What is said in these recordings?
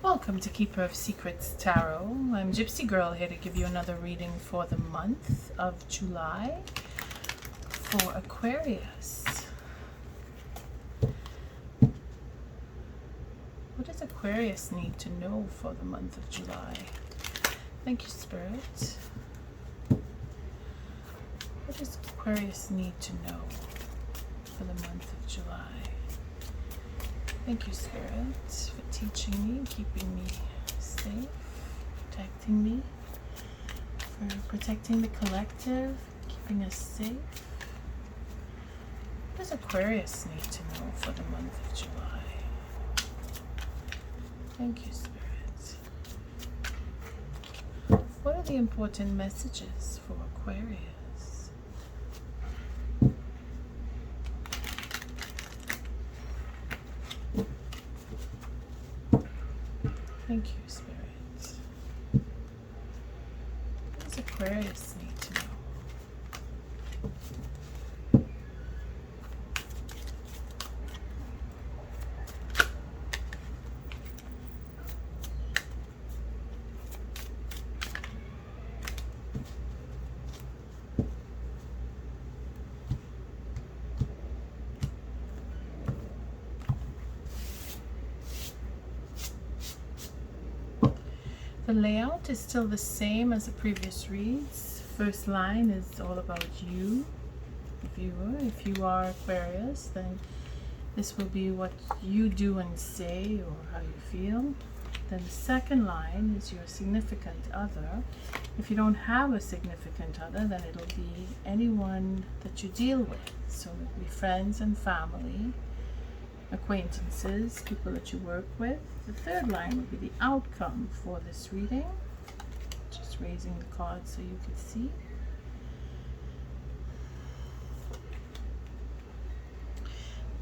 Welcome to Keeper of Secrets Tarot. I'm Gypsy Girl here to give you another reading for the month of July for Aquarius. What does Aquarius need to know for the month of July? Thank you, Spirit. What does Aquarius need to know for the month of July? Thank you, Spirit, for teaching me, keeping me safe, protecting me, for protecting the collective, keeping us safe. What does Aquarius need to know for the month of July? Thank you, Spirit. What are the important messages for Aquarius? Thank you, Spirit. What does Aquarius need to know? The layout is still the same as the previous reads. First line is all about you, viewer. If you are Aquarius, then this will be what you do and say or how you feel. Then the second line is your significant other. If you don't have a significant other, then it'll be anyone that you deal with. So it'll be friends and family, acquaintances, people that you work with. The third line will be the outcome for this reading. Just raising the cards so you can see.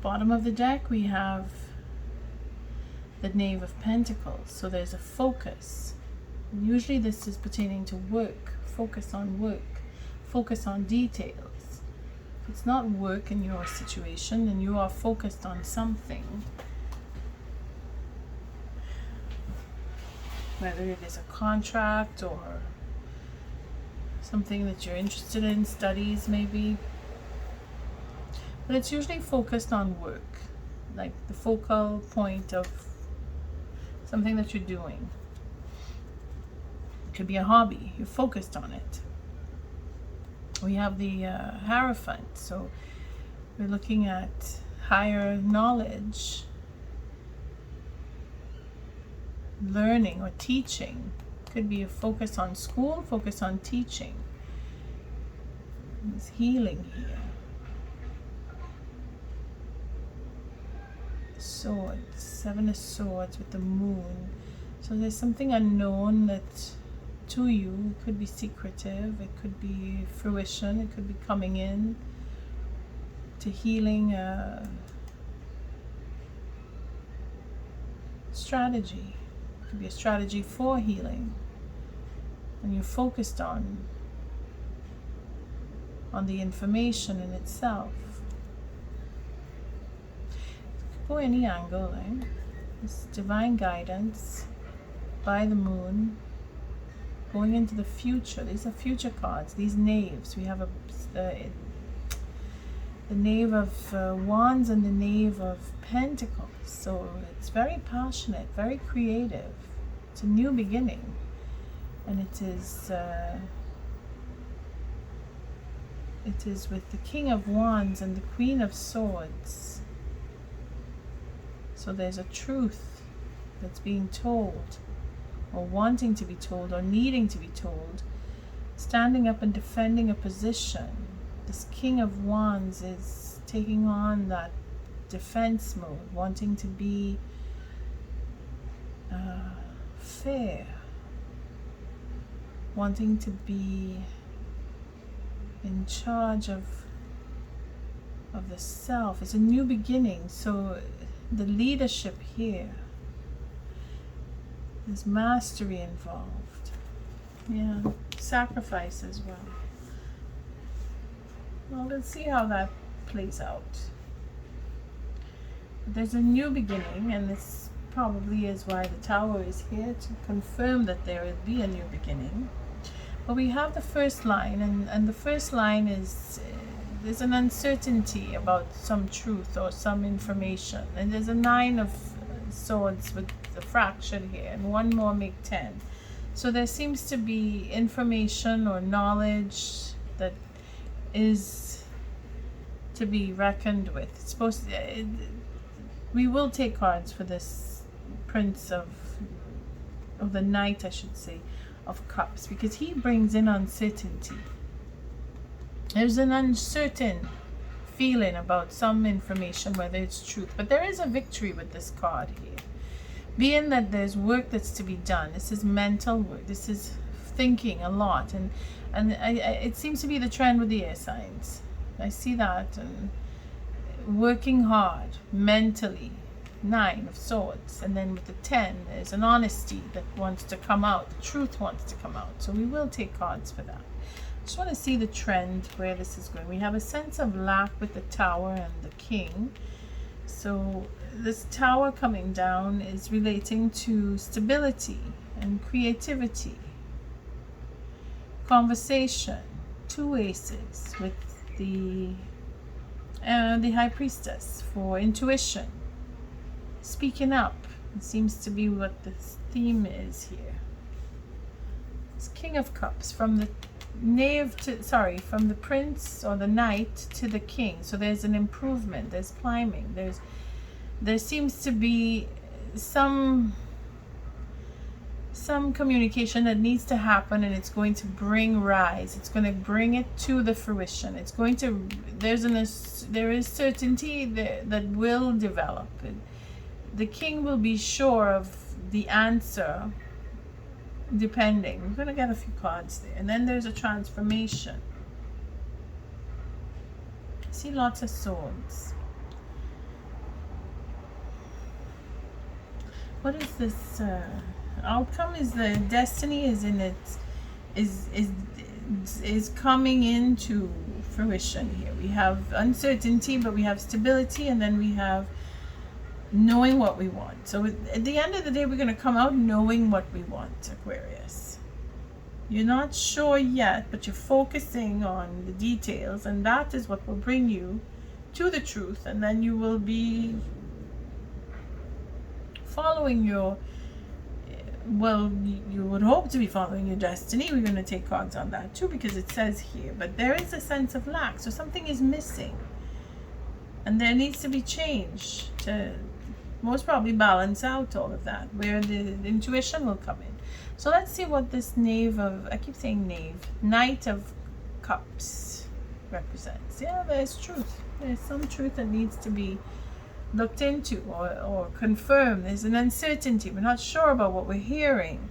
Bottom of the deck we have the Knave of Pentacles. So there's a focus. And usually this is pertaining to work. Focus on work. Focus on details. If it's not work in your situation, then you are focused on something. Whether it is a contract or something that you're interested in, studies maybe. But it's usually focused on work, like the focal point of something that you're doing. It could be a hobby, you're focused on it. We have the Hierophant, so we're looking at higher knowledge, learning or teaching. Could be a focus on school, focus on teaching. There's healing here. Swords, Seven of Swords with the Moon. So there's something unknown that to you. It could be secretive, it could be fruition, it could be coming in to healing strategy. It could be a strategy for healing, and you're focused on the information in itself. It could go any angle, eh? It's divine guidance by the moon. Going into the future. These are future cards. These knaves. We have the Knave of Wands and the Knave of Pentacles. So it's very passionate, very creative. It's a new beginning. And it is with the King of Wands and the Queen of Swords. So there's a truth that's being told, or wanting to be told, or needing to be told, standing up and defending a position. This King of Wands is taking on that defense mode, wanting to be fair, wanting to be in charge of the self. It's a new beginning, so the leadership here, there's mastery involved. Yeah, sacrifice as well. Well, let's see how that plays out. There's a new beginning, and this probably is why the Tower is here, to confirm that there will be a new beginning. But we have the first line, and the first line is there's an uncertainty about some truth or some information. And there's a 9 of swords with the fractured here, and one more make 10. So there seems to be information or knowledge that is to be reckoned with. It's supposed to, we will take cards for this Prince of the Knight, I should say, of Cups, because he brings in uncertainty. There's an uncertain feeling about some information, whether it's truth. But there is a victory with this card here. Being that there's work that's to be done. This is mental work. This is thinking a lot. And it seems to be the trend with the air signs. I see that. And working hard mentally. 9 of swords. And then with the 10, there's an honesty that wants to come out. The truth wants to come out. So we will take cards for that. Just want to see the trend where this is going. We have a sense of lack with the Tower and the King. So this Tower coming down is relating to stability and creativity, conversation. 2 aces with the High Priestess for intuition, speaking up. It seems to be what the theme is here. It's King of Cups, from the knave to, from the prince or the knight to the king. So there's an improvement, there's climbing, there seems to be some communication that needs to happen, and it's going to bring rise. It's going to bring it to the fruition. It's going to, there is certainty that will develop. The king will be sure of the answer, depending. We're going to get a few cards there. And then there's a transformation. I see lots of swords. What is this? Outcome is the destiny is in it, is coming into fruition here. We have uncertainty, but we have stability, and then we have knowing what we want. So at the end of the day, we're going to come out knowing what we want, Aquarius. You're not sure yet, but you're focusing on the details, and that is what will bring you to the truth. And then you will be following your, well, you would hope to be following your destiny. We're going to take cards on that too, because it says here, but there is a sense of lack. So something is missing, and there needs to be change to most probably balance out all of that, where the intuition will come in. So let's see what this knave of, I keep saying knave, Knight of Cups represents. Yeah, there's truth. There's some truth that needs to be looked into or confirmed. There's an uncertainty. We're not sure about what we're hearing.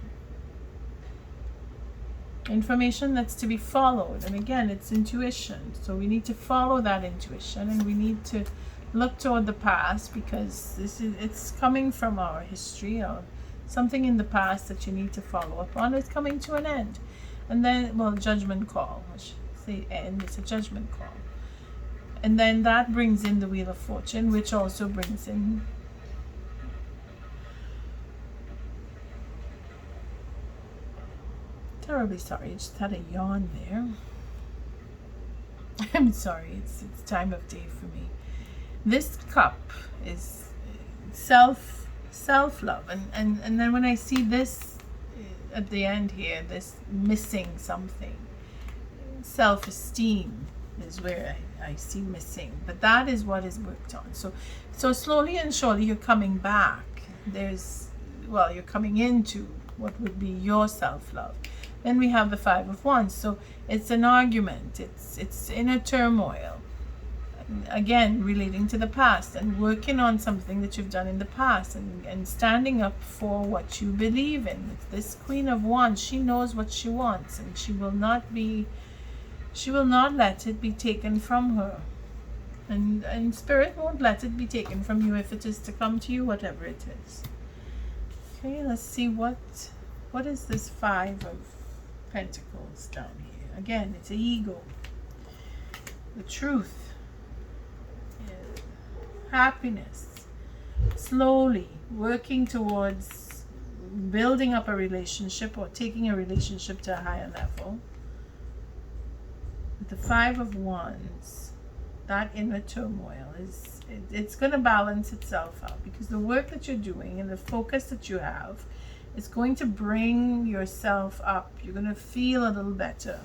Information that's to be followed. And again, it's intuition. So we need to follow that intuition, and we need to look toward the past, because it's coming from our history, or something in the past that you need to follow up on. It's coming to an end. And then, well, judgment call. I should say end. It's a judgment call. And then that brings in the Wheel of Fortune, which also brings in terribly sorry, I just had a yawn there. I'm sorry, it's time of day for me. This cup is self-love, and then when I see this at the end here, this missing something, self-esteem is where I see missing, but that is what is worked on. So slowly and surely you're coming back. You're coming into what would be your self-love. Then we have the 5 of Wands. So it's an argument. It's inner turmoil. Again, relating to the past and working on something that you've done in the past, and standing up for what you believe in. This Queen of Wands, she knows what she wants, and she will not let it be taken from her. And Spirit won't let it be taken from you if it is to come to you, whatever it is. Okay, let's see what is this 5 of Pentacles down here. Again, it's an ego. The truth. Happiness. slowly working towards building up a relationship or taking a relationship to a higher level. The Five of Wands, that inner turmoil it's going to balance itself out, because the work that you're doing and the focus that you have is going to bring yourself up. You're going to feel a little better.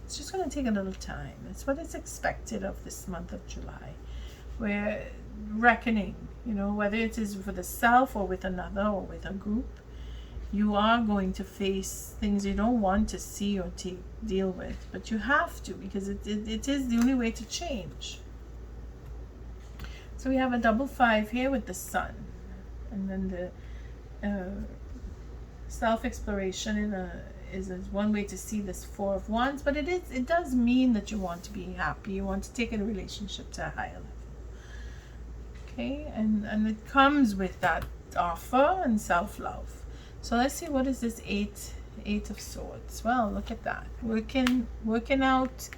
It's just going to take a little time. That's what is expected of this month of July. We're reckoning, whether it is for the self or with another or with a group. You are going to face things you don't want to see or deal with, but you have to, because it is the only way to change. So we have a double 5 here with the Sun, and then the self-exploration is one way to see this 4 of Wands, but it does mean that you want to be happy. You want to take a relationship to a higher level. Okay, and it comes with that offer and self-love. So let's see, what is this eight of Swords? Well, look at that. Working out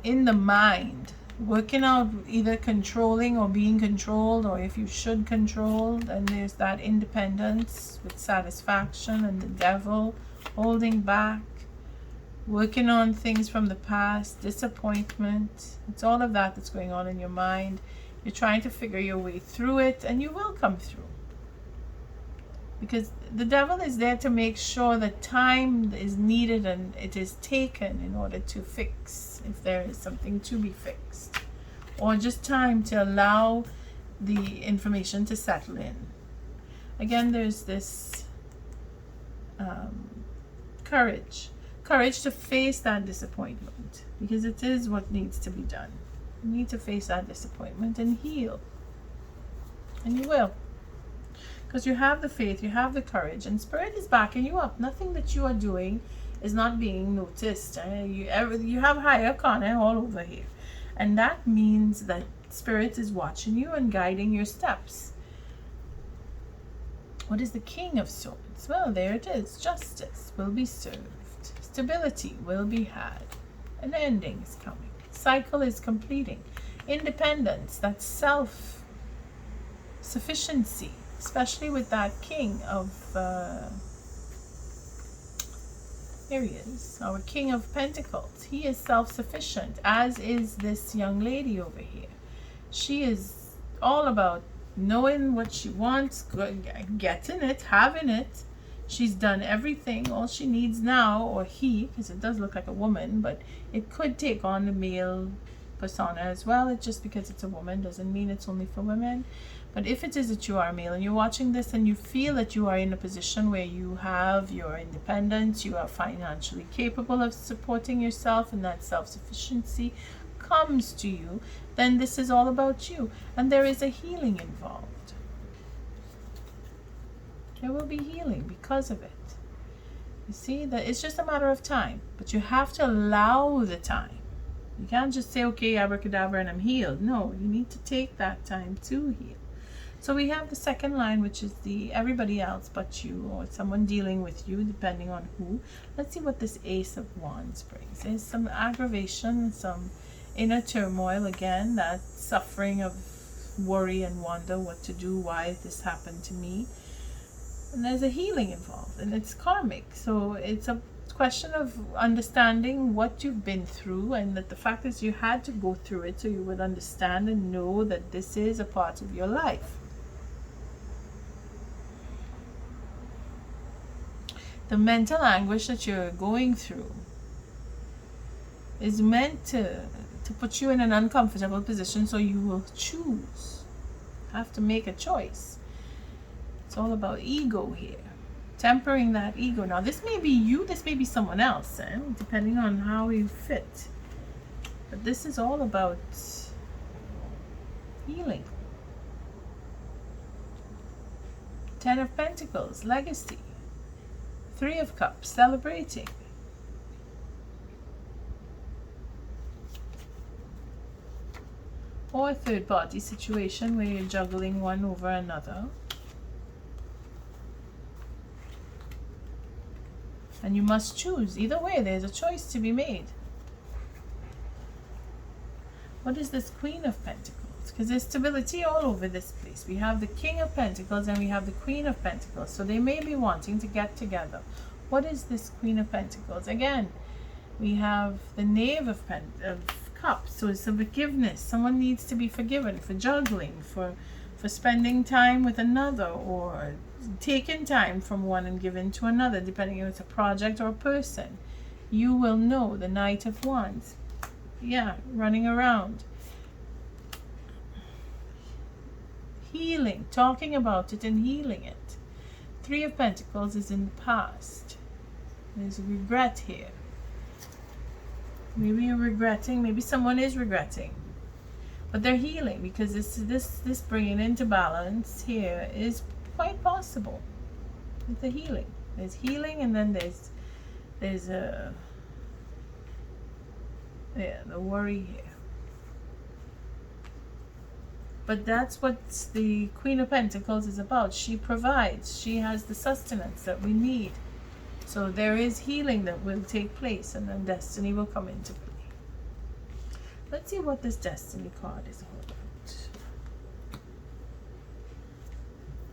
in the mind. Working out either controlling or being controlled, or if you should control. Then there's that independence with satisfaction, and the Devil holding back. Working on things from the past, disappointment. It's all of that that's going on in your mind. You're trying to figure your way through it, and you will come through. Because the Devil is there to make sure that time is needed and it is taken in order to fix, if there is something to be fixed. Or just time to allow the information to settle in. Again, there's this courage. Courage to face that disappointment. Because it is what needs to be done. You need to face that disappointment and heal. And you will. Because you have the faith, you have the courage, and Spirit is backing you up. Nothing that you are doing is not being noticed. You have higher arcana all over here. And that means that Spirit is watching you and guiding your steps. What is the King of Swords? Well, there it is. Justice will be served. Stability will be had. An ending is coming. Cycle is completing. Independence, that's self-sufficiency. Especially with that King of, here he is, our King of Pentacles. He is self-sufficient, as is this young lady over here. She is all about knowing what she wants, getting it, having it. She's done everything. All she needs now, or he, because it does look like a woman, but it could take on the male persona as well. It's just because it's a woman doesn't mean it's only for women. But if it is that you are a male and you're watching this and you feel that you are in a position where you have your independence, you are financially capable of supporting yourself, and that self-sufficiency comes to you, then this is all about you. And there is a healing involved. There will be healing because of it. You see, that it's just a matter of time, but you have to allow the time. You can't just say, okay, abracadabra, and I'm healed. No, you need to take that time to heal. So we have the second line, which is the everybody else but you, or someone dealing with you, depending on who. Let's see what this Ace of Wands brings. There's some aggravation, some inner turmoil again, that suffering of worry and wonder what to do, why this happened to me. And there's a healing involved, and it's karmic. So it's a question of understanding what you've been through, and that the fact is you had to go through it so you would understand and know that this is a part of your life. The mental anguish that you're going through is meant to put you in an uncomfortable position, so you will choose. Have to make a choice. It's all about ego here. Tempering that ego. Now, this may be you, this may be someone else, depending on how you fit. But this is all about healing. Ten of Pentacles, legacy. Three of Cups, celebrating. Or a third party situation where you're juggling one over another. And you must choose. Either way, there's a choice to be made. What is this Queen of Pentacles? because there's stability all over this place. We have the King of Pentacles and we have the Queen of Pentacles. So they may be wanting to get together. What is this Queen of Pentacles? Again, we have the Knave of Cups. So it's a forgiveness. Someone needs to be forgiven for juggling, for spending time with another, or taking time from one and giving to another, depending if it's a project or a person. You will know. The Knight of Wands. Yeah, running around. Healing, talking about it and healing it. Three of Pentacles is in the past. There's regret here. Maybe you're regretting, maybe someone is regretting. But they're healing, because this bringing into balance here is quite possible. It's a healing. There's healing, and then there's a the worry here. But that's what the Queen of Pentacles is about. She provides. She has the sustenance that we need. So there is healing that will take place, and then destiny will come into play. Let's see what this destiny card is all about.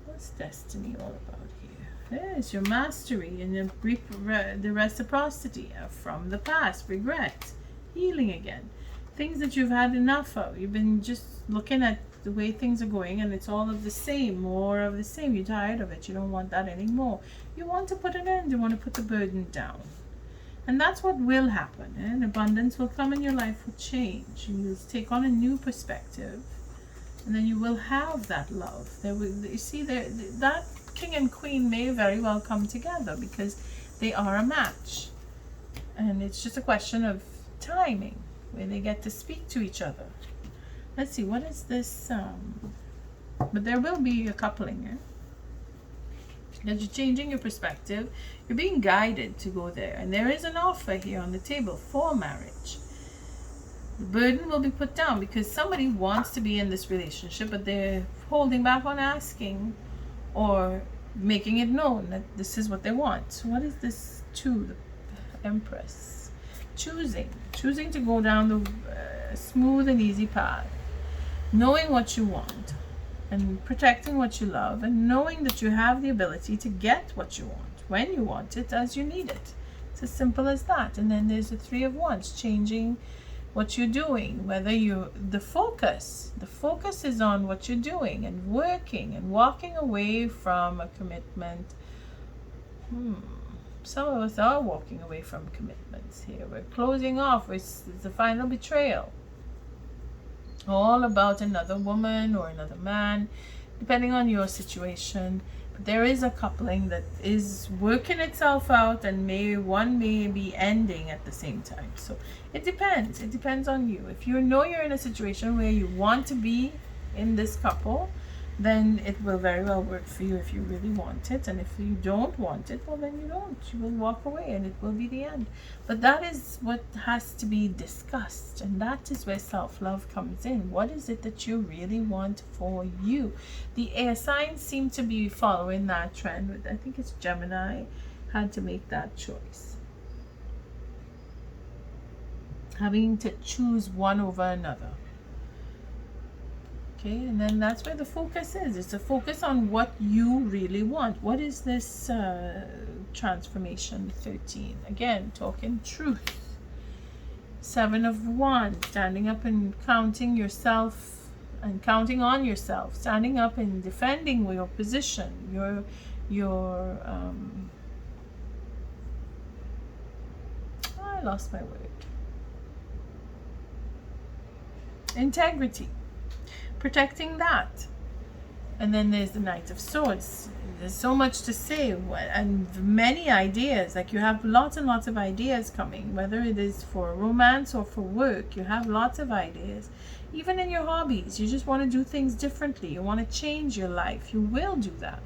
What's destiny all about here? There's your mastery and the reciprocity from the past, regret, healing again. Things that you've had enough of. You've been just looking at the way things are going, and it's all of the same, more of the same. You're tired of it. You don't want that anymore. You want to put an end. You want to put the burden down. And that's what will happen. And abundance will come in your life, will change. You'll take on a new perspective. And then you will have that love. You see, that King and Queen may very well come together, because they are a match. And it's just a question of timing, where they get to speak to each other. Let's see, what is this? But there will be a coupling here. That you're changing your perspective. You're being guided to go there. And there is an offer here on the table for marriage. The burden will be put down, because somebody wants to be in this relationship, but they're holding back on asking or making it known that this is what they want. So what is this to the Empress? Choosing to go down the smooth and easy path. Knowing what you want and protecting what you love, and knowing that you have the ability to get what you want when you want it, as you need it. It's as simple as that. And then there's the Three of Wands, changing what you're doing, whether the focus is on what you're doing and working and walking away from a commitment. Some of us are walking away from commitments here. We're closing off. It's the final betrayal. All about another woman or another man, depending on your situation. But there is a coupling that is working itself out, and one may be ending at the same time. So it depends. It depends on you. If you know you're in a situation where you want to be in this couple, then it will very well work for you if you really want it. And if you don't want it, well, then you don't. You will walk away, and it will be the end. But that is what has to be discussed, and that is where self-love comes in. What is it that you really want for you? The air signs seem to be following that trend. I think it's Gemini had to make that choice, having to choose one over another. Okay, and then that's where the focus is. It's a focus on what you really want. What is this transformation 13? Again, talking truth. Seven of Wands, standing up and counting yourself and counting on yourself. Standing up and defending your position. I lost my word. Integrity. Protecting that. And then there's the Knight of Swords. There's so much to say, and many ideas. Like, you have lots and lots of ideas coming, whether it is for romance or for work. You have lots of ideas. Even in your hobbies, you just want to do things differently. You want to change your life. You will do that,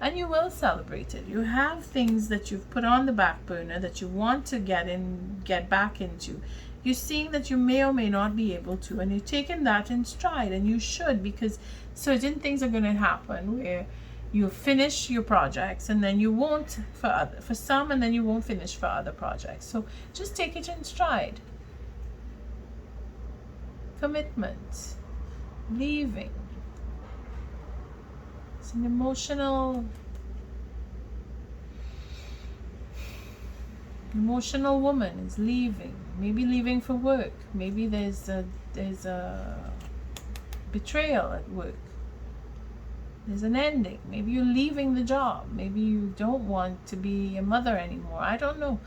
and you will celebrate it. You have things that you've put on the back burner that you want to get back into. You're seeing that you may or may not be able to, and you're taking that in stride, and you should, because certain things are going to happen where you finish your projects, and then you won't for some, and then you won't finish for other projects. So just take it in stride. Commitment. leaving. It's an emotional woman is leaving. Maybe leaving for work. Maybe there's a betrayal at work. There's an ending. Maybe you're leaving the job. Maybe you don't want to be a mother anymore. I don't know.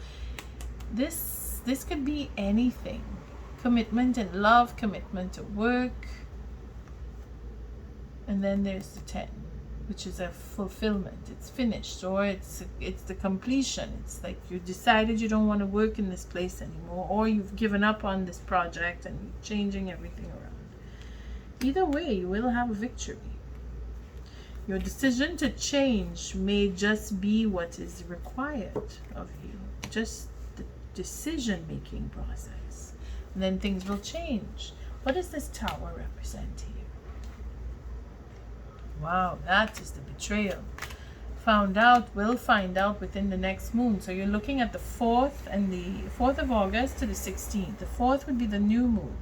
This could be anything. Commitment in love, commitment at work. And then there's the 10, which is a fulfillment. It's finished, or it's the completion. It's like you decided you don't want to work in this place anymore, or you've given up on this project and you're changing everything around. Either way, you will have a victory. Your decision to change may just be what is required of you. Just the decision-making process. And then things will change. What does this tower represent here? Wow, that is the betrayal. We'll find out within the next moon. So you're looking at the 4th and the 4th of August to the 16th. The 4th would be the new moon.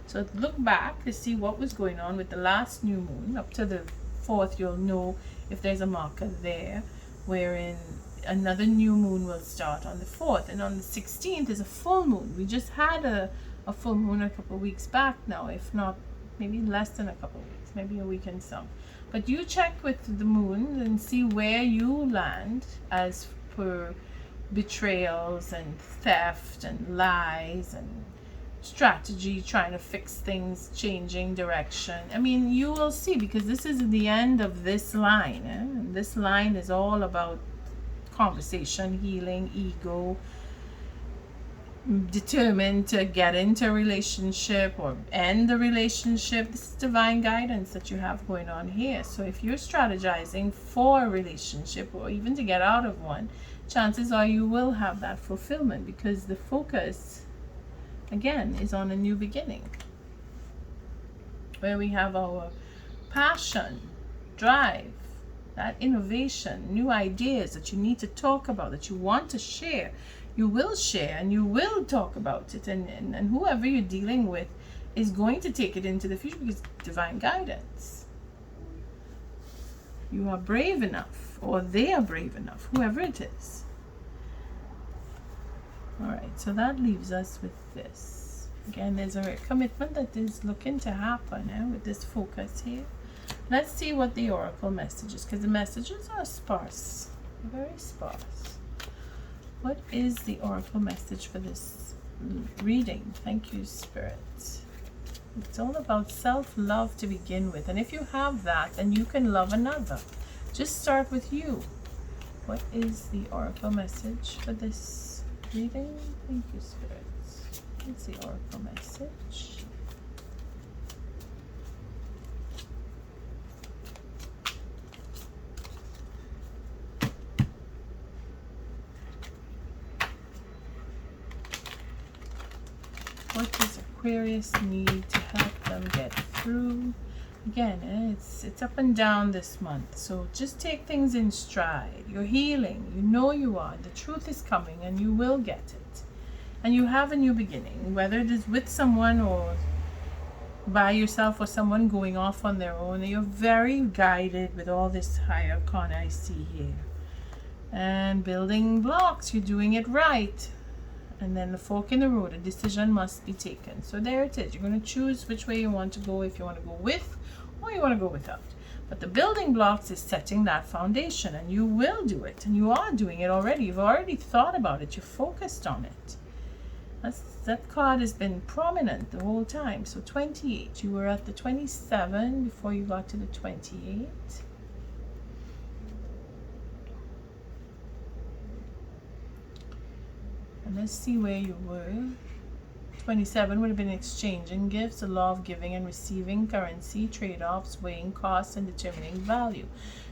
So look back to see what was going on with the last new moon. Up to the 4th, you'll know if there's a marker there, wherein another new moon will start on the 4th. And on the 16th is a full moon. We just had a full moon a couple of weeks back now, if not, maybe less than a couple of weeks, maybe a week and some. But you check with the moon and see where you land as per betrayals and theft and lies and strategy, trying to fix things, changing direction. I mean, you will see, because this is the end of this line. And this line is all about conversation, healing, ego, determined to get into a relationship or end the relationship. This is divine guidance that you have going on here. So if you're strategizing for a relationship or even to get out of one, chances are you will have that fulfillment, because the focus again is on a new beginning, where we have our passion, drive, that innovation, new ideas that you need to talk about, that you want to share. You will share and you will talk about it, and whoever you're dealing with is going to take it into the future, because divine guidance. You are brave enough, or they are brave enough, whoever it is. All right, so that leaves us with this. Again, there's a commitment that is looking to happen with this focus here. Let's see what the oracle message is, because the messages are sparse, very sparse. What is the oracle message for this reading? Thank you, Spirit. It's all about self-love to begin with. And if you have that, then you can love another. Just start with you. What is the oracle message for this reading? Thank you, Spirit. What's the oracle message? What does Aquarius need to help them get through? Again, it's up and down this month, so just take things in stride. You're healing, you know you are. The truth is coming and you will get it. And you have a new beginning, whether it is with someone or by yourself or someone going off on their own. You're very guided with all this higher arcana I see here. And building blocks, you're doing it right. And then the fork in the road, a decision must be taken. So there it is. You're going to choose which way you want to go, if you want to go with or you want to go without. But the building blocks is setting that foundation, and you will do it. And you are doing it already. You've already thought about it. You're focused on it. That card has been prominent the whole time. So 28. You were at the 27 before you got to the 28. And let's see where you were. 27 would have been exchanging gifts, the law of giving and receiving, currency, trade-offs, weighing costs, and determining value.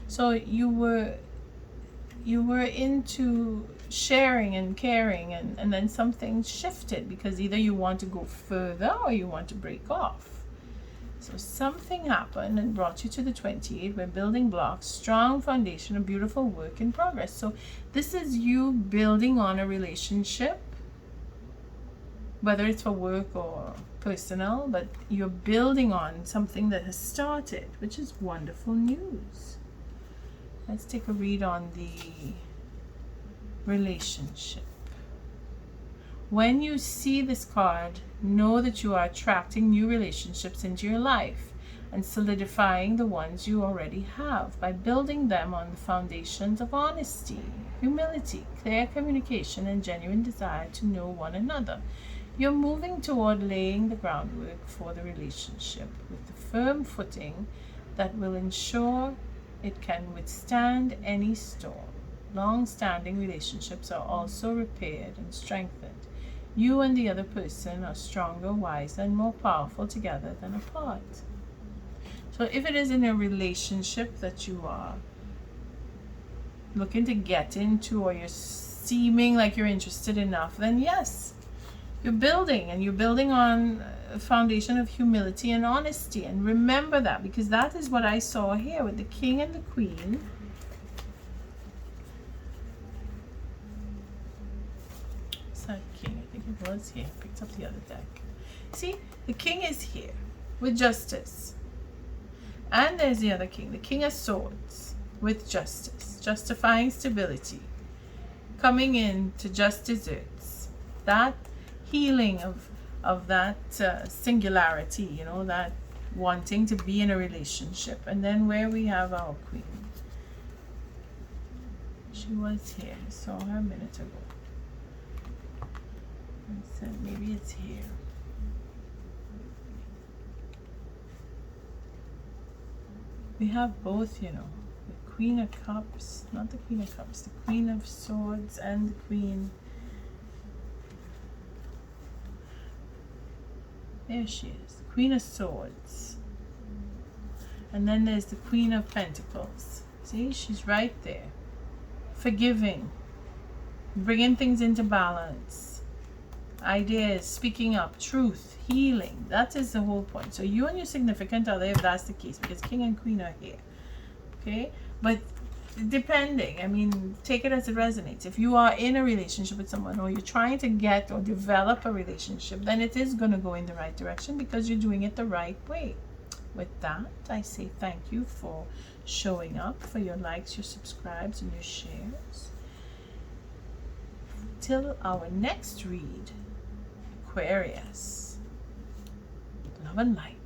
So you were into sharing and caring, and then something shifted, because either you want to go further or you want to break off. So something happened and brought you to the 28. We're building blocks, strong foundation, a beautiful work in progress. So this is you building on a relationship whether it's for work or personal, but you're building on something that has started, which is wonderful news. Let's take a read on the relationship. When you see this card, know that you are attracting new relationships into your life and solidifying the ones you already have by building them on the foundations of honesty, humility, clear communication, and genuine desire to know one another. You're moving toward laying the groundwork for the relationship with the firm footing that will ensure it can withstand any storm. Long-standing relationships are also repaired and strengthened. You and the other person are stronger, wiser, and more powerful together than apart. So if it is in a relationship that you are looking to get into, or you're seeming like you're interested enough, then yes, you're building, and you're building on a foundation of humility and honesty. And remember that, because that is what I saw here with the king and the queen. It's not king, I think it was here. I picked up the other deck. See, the king is here with justice. And there's the other king, the king of swords with justice, justifying stability, coming in to just desserts. That healing of that singularity, you know, that wanting to be in a relationship. And then where we have our queen, she was here, I saw her a minute ago. I said maybe it's here. We have both, you know, the Queen of Cups, not the Queen of Cups, the Queen of Swords and the Queen. There she is, the Queen of Swords. And then there's the Queen of Pentacles. See, she's right there. Forgiving, bringing things into balance. Ideas, speaking up, truth, healing. That is the whole point. So you and your significant other, if that's the case, because king and queen are here. Okay? But depending, I mean, take it as it resonates. If you are in a relationship with someone, or you're trying to get or develop a relationship, then it is going to go in the right direction because you're doing it the right way. With that, I say thank you for showing up, for your likes, your subscribes, and your shares. Till our next read, Aquarius. Love and light.